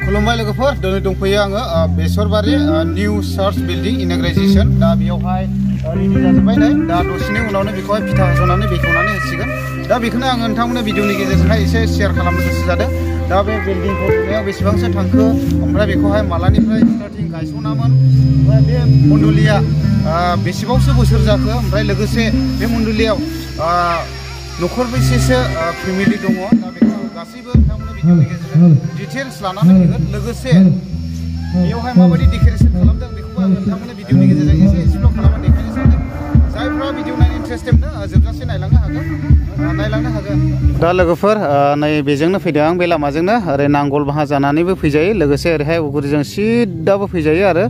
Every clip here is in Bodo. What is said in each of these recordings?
खुलुमबाय लोगोफोर दिनै दंफैयो आङो बेसरबारि निउ चार्च बिल्डिं इनग्रेशन दा बेयावहाय रेडि जाजोब्बाय नै दा दसेनि उनावनो बेखौहाय फिथा हास'नानै बेखेवनानै होसिगोन दा बेखौनो आङो नोंथांमोननो भिडिअनि गेजेरजोंहाय एसे शेयार खालामनो गोसो जादों दा बे बिल्डिंखौ लुनायाव बेसेबांसो थांखो ओमफ्राय बेखौहाय मालानिफ्राय स्टार्टिं गायसनामोन ओमफ्राय बे मण्डलिया बेसेबांसो बोसोर जाखो ओमफ्राय लोगोसे बे मण्डलियाव न'खर बेसेसो फेमिलि दङ दा बेखौ गासैबो नोंथांमोननो भिडिअनि गेजेरजों डिटेल्स लानानै फैगोन लोगोसे बेयावहाय माबायदि डेक'रेशन खालामदों बेखौबो आं नोंथांमोननो भिडिअनि गेजेरजों एसे एक्सप्लेन खालामनानै देखायनो सानदों जायफ्रा भिडिअ नायनो इन्टारेस्टेड जोबजासे नायलांनो हागोन दा लोगोफोर नै बेजोंनो फैदों आं बे लामाजोंनो ओरै नांगल बाहा जानानैबो फैजायो लोगोसे ओरैहाय उगुरिजों सिद्दाबो फैजायो आरो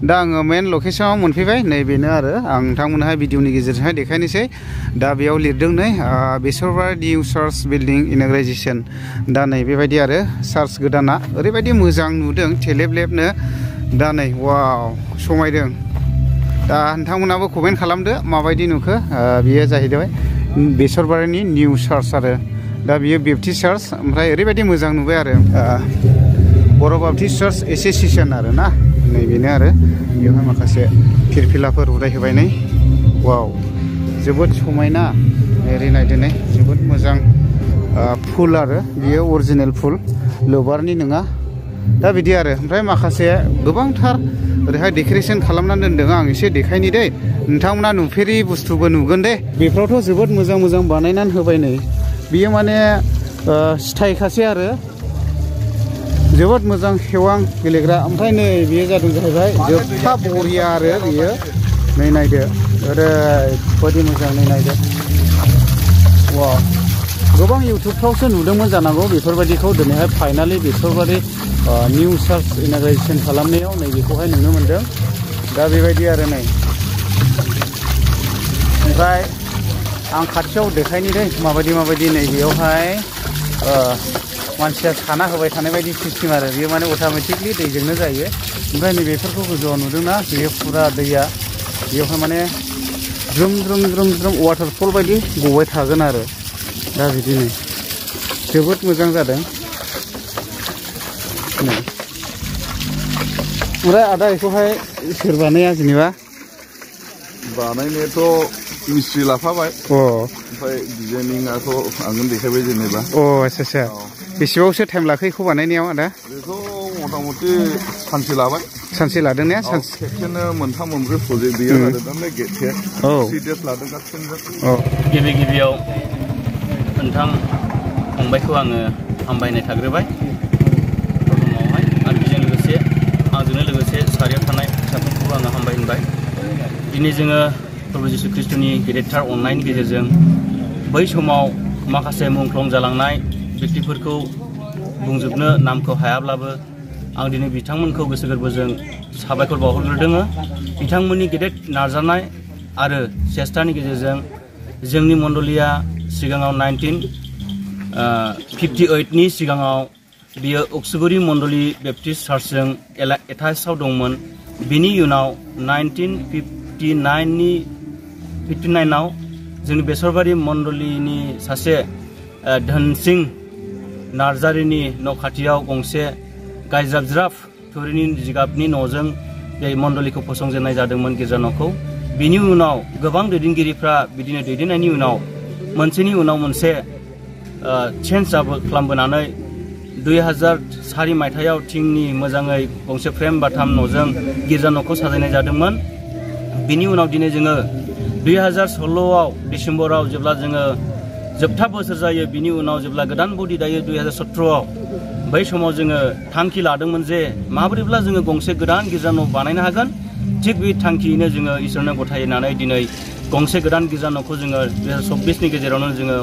दा आङो मेन लकेशनाव मोनफैबाय नै बेनो आरो आं नोंथांमोनहाय भिडिअनि गेजेरजोंहाय देखायनोसै दा बेयाव लिरदों नै बेसरबारि निउ चार्च बिल्डिं इनग्रेशन दा नै बेबायदि आरो चार्च गोदाना ओरैबायदि मोजां नुदों थेलेबलेबनो दा नै वाव समायदों दा नोंथांमोनाबो कमेन्ट खालामदो माबायदि नुखो बियो जाहैबाय बेसरबारिनि निउ चार्च आरो दा बियो बेप्टिस्ट चार्च ओमफ्राय ओरैबायदि मोजां नुबाय आरो बर' बाप्टिस्ट चार्च एस'सिएशन आरो ना नै बेनो आरो बेवहाय माखासे फिरफिलाफोर उदायहोबाय नै वाव जोबोद समायना ओरै नायदो नै जोबोद मोजां फुल आरो बियो अरिजिनेल फुल लबारनि नङा दा बिदि आरो ओमफ्राय माखासे गोबांथार ओरैहाय डेक'रेशन खालामनानै दोनदों आं एसे देखायनि दे नोंथांमोना नुफेरि बुस्थुबो नुगोन दे बेफोरावथ' जोबोद मोजां मोजां बानायनानै होबाय नै बियो माने स्टाइलखासै आरो जोबोद मोजां खेवां गेलेग्रा ओमफ्राय नै बेयो जादों जाहैबाय जोबथा बरिया आरो बियो नै नायदो ओरैबायदि मोजां नै नायदो वाव गोबां इउटुबफ्रावसो नुदोंमोन जानांगौ बेफोरबायदिखौ दिनैहाय फाइनालि बेसरबारि निउ चार्च इनग्रेशन खालामनायाव नै बेखौहाय नुनो मोन्दों दा बेबायदि आरो नै ओमफ्राय आं खाथियाव देखायनि दे माबायदि नै बेयावहाय मानसिया साना होबाय थानाय बायदि सिस्टेम आरो बेयो माने अट'मेटिकलि दैजोंनो जायो ओमफ्राय नै बेफोरखौ गोजौआव नुदोंना बेयो फुरा दैया बेयावहाय माने द्रुम द्रुम द्रुम द्रुम वाटारफल बायदि गबाय थागोन आरो दा बिदिनो जोबोद मोजां जादों ओमफ्राय आदा बेखौहाय सोर बानाया जेनेबा बानायनायाथ' मिस्ट्रि लाफाबाय ओमफ्राय डिजाइनिंआथ' आंनो देखायबाय जेनेबा आच्छा बेसेबांसो टाइम लाखो बेखौ बानायनायाव आदा बेखौ मथा मथि सानसे लादों ने खेबसेनो मोनथाम मोनब्रै प्रजेक्ट बेयो लादों गेटसे 3 days लादों गासिनो गिबियाव नोंथां फंबायखौ आङो हामबायनाय थाग्रोबाय प्रथमावहाय आरो बेजों लोगोसे आंजोंनो लोगोसे सारियाव थानाय फिसाफोरखौबो आङो हामबाय होनबाय दिनै जोङो प्रभु जिशु ख्रीष्टनि गेदेरथार अननायनि गेजेरजों बै समाव माखासे मुंख्लं जालांनाय व्यक्तिफोरखौ बुंजोबनो नामखौ हायाब्लाबो आं दिनै बिथांमोनखौ गोसो गोरबोजों साबायखर बावहरग्रोदों बिथांमोननि गेदेर नाजानाय आरो सेस्तानि गेजेरजों जोंनि मण्डलिया सिगाङाव 1958नि सिगाङाव बियो अक्सुगुरि मण्डलि बेप्टिस्ट चार्चजों एटाचआव दंमोन बिनि उनाव 1959आव जोंनि बेसरबारि मण्डलिनि सासे धोनसिं नार्जारिनि न' खाथियाव गंसे गायज्राब थुरिनि जिगाबनि न'जों बे मण्डलिखौ फसंजेननाय जादोंमोन गिर्जा न'खौ बिनि उनाव गोबां दैदेनगिरिफ्रा बिदिनो दैदेननायनि उनाव मोनसेनि उनाव मोनसे चेन्ज खालामबोनानै 2004 मायथाइयाव थिंनि मोजाङै गंसे फ्रेम बाथाम न'जों गिर्जा न'खौ साजायनाय जादोंमोन बिनि उनाव दिनै जोङो 2016आव डिसेम्बराव जेब्ला जोङो जोबथा बोसोर जायो बिनि उनाव जेब्ला गोदान बडि दायो 2017आव बै समाव जोङो थांखि लादोंमोन जे माबोरैब्ला जोङो गंसे गोदान गिर्जा न' बानायनो हागोन थिग बे थांखियैनो जोङो इसोरनो गथायनानै दिनै गंसे गोदान गिर्जा न'खौ जोङो 2024नि गेजेरावनो जोङो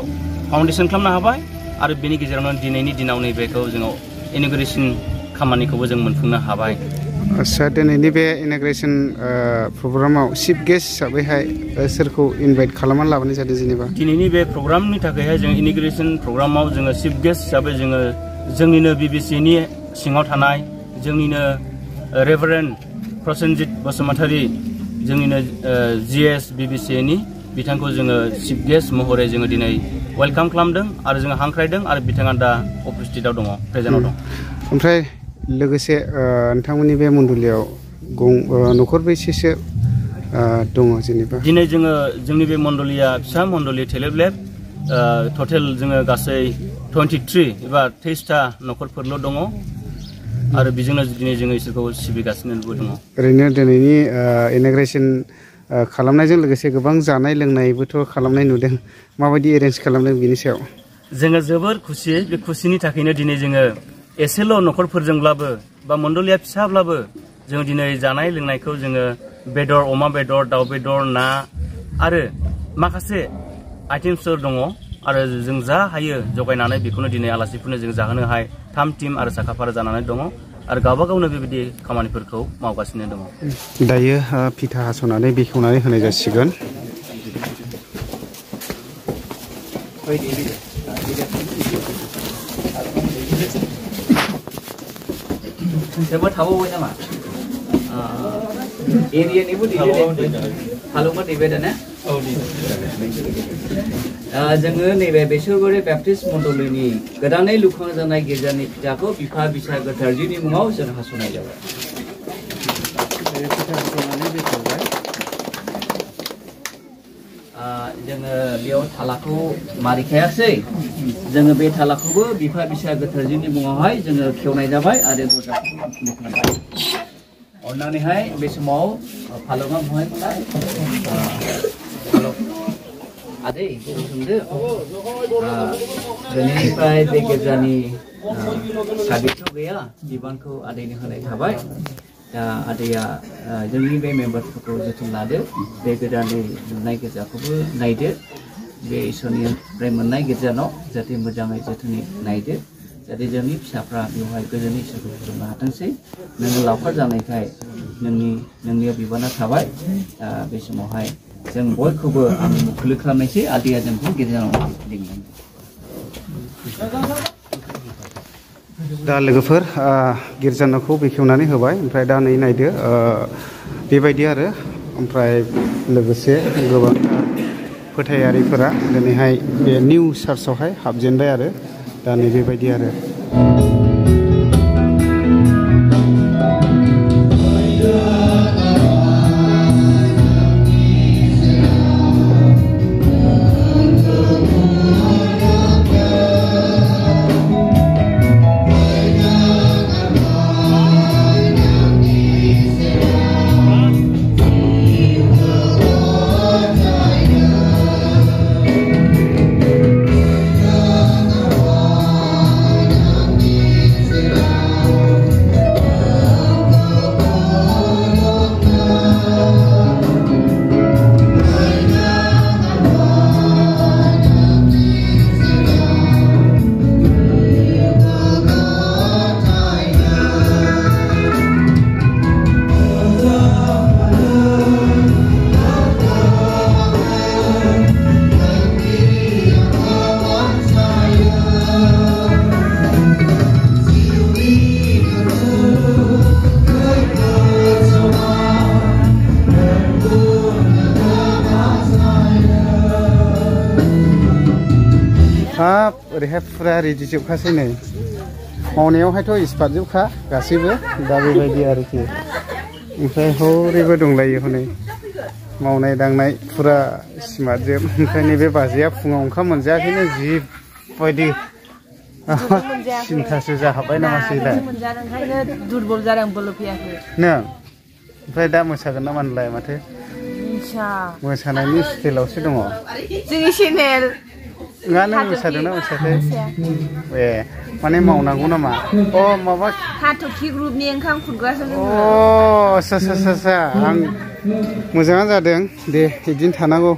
फाउन्डेसन खालामनो हाबाय आरो बेनि गेजेरावनो दिनैनि दिनाव नैबेखौ जोङो इनग्रेशन खामानिखौबो जों मोनफुंनो हाबाय आच्छा दिनैनि बे इनग्रेशन प्रग्रामाव चिफ गेस्ट हिसाबैहाय सोरखौ इनभाइट खालामनानै लाबोनाय जादों जेनेबा दिनैनि बे प्रग्रामनि थाखायहाय जों इनग्रेशन प्रग्रामाव जोङो चिफ गेस्ट हिसाबै जोङो जोंनिनो बिबिसिनि सिङाव थानाय जोंनिनो रेभारेन्ड प्रसेनजित बसुमतारी जोंनिनो जिएस बिबिसिनि बिथांखौ जोङो चिफ गेस्ट महरै जोङो दिनै वेलकाम खालामदों आरो जोङो हांख्रायदों आरो बिथाङा दा उपस्थितआव दङ प्रेजेन्टआव दं ओमफ्राय लोगोसे नोंथांमोननि बे मण्डलियाव न'खर बेसेसो दङ जेनेबा दिनै जोङो जोंनि बे मण्डलिया फिसा मण्डलि थेलेबलेब टटेल जोङो गासै 23 एबा 23टा न'खरफोरल' दङ आरो बेजोंनो दिनै जोङो इसोरखौ सिबिगासिनोबो दङ ओरैनो दिनैनि इन'ग्रेसन खालामनायजों लोगोसे गोबां जानाय लोंनायबोथ' खालामनाय नुदों माबायदि एरेन्ज खालामदों बिनि सायाव जोङो जोबोर खुसि बे खुसिनि थाखायनो दिनै जोङो एसेल' न'खरफोरजोंब्लाबो बा मण्डलिया फिसाब्लाबो जों दिनै जानाय लोंनायखौ जोङो बेदर अमा बेदर दाउ बेदर ना आरो माखासे आइटेमसफोर दङ आरो जों जा हायो जगायनानै बेखौनो दिनै आलासिफोरनो जों जाहोनोहाय 3 टिम आरो साखाफारा जानानै दङ आरो गावबा गावनो बेबायदि खामानिफोरखौ मावगासिनो दङ दायो फिथा हास'नानै बेखेवनानै होनाय जासिगोन Coba tahu nama. Area ni pun di beda. Kalau mah di beda na? Oh di. Jangan ni Besorgore Baptist Mondoli ni. Kadang-kadang lukang jangan gereja ni jago bipa bisa gertarji ni mengau jangan hasunai jawa. Jangan liau talaku mari kaya sih. Jangan be talaku bu bipa bisa gertarji ni mengau hai jangan kionai jawa ada bukan. Orang ni hai besok mau palongan mau mana? Ada itu sendiri. Jadi pai dekerjani sabit tu gaya diban ko ada ini halai kabai. Ada ya jadi be member ko jatuh lada dekerjani naik kerja ko bu naik deh. Be isonian preman naik kerja no jadi menjangai jatuh ni naik deh. Jadi jadi siapa yang kerjani sebab matang sih. Nenggal lapar jangan kai. Nengi bibana kabai. Besok mau hai. जों बयखौबो आं मुखुलु खालामनायसै आदैया जोंखौ गेजेराव लिंदों दा लोगोफोर गिर्जा न'खौ बेखेवनानै होबाय ओमफ्राय दा नै नायदो बेबायदि आरो ओमफ्राय लोगोसे गोबां फोथायारिफोरा दिनैहाय बे निउ चार्चआवहाय हाबजेनबाय आरो दा नै बेबायदि आरो ओरैहाय फुरा रेडि जोबखासै नै मावनायावहायथ' एक्सपार्ट जोबखा गासैबो दा बेबायदि आरोखि ओमफ्राय हरैबो दंलायो हनै मावनाय दांनाय फुरा स्मार्ट जोब ओमफ्राय नैबे बाजैया फुङाव ओंखाम मोनजायाखैनो जिबायदि सिन्थासो जाहाबबाय नामासैलाय दुरबल जादों बोलो फैयाखै नों ओमफ्राय दा मोसागोन ना मानलाय माथो मोसानायनि स्टाइलावसो दङ जोंनि channel Nggak mosadona mosadnya. Mana mau nanggu nama? Oh, mama. Hatuki grup ni yang kang kurga saja. Oh, sa. Ang, mujangan zadeng. Deh, izin tanah go.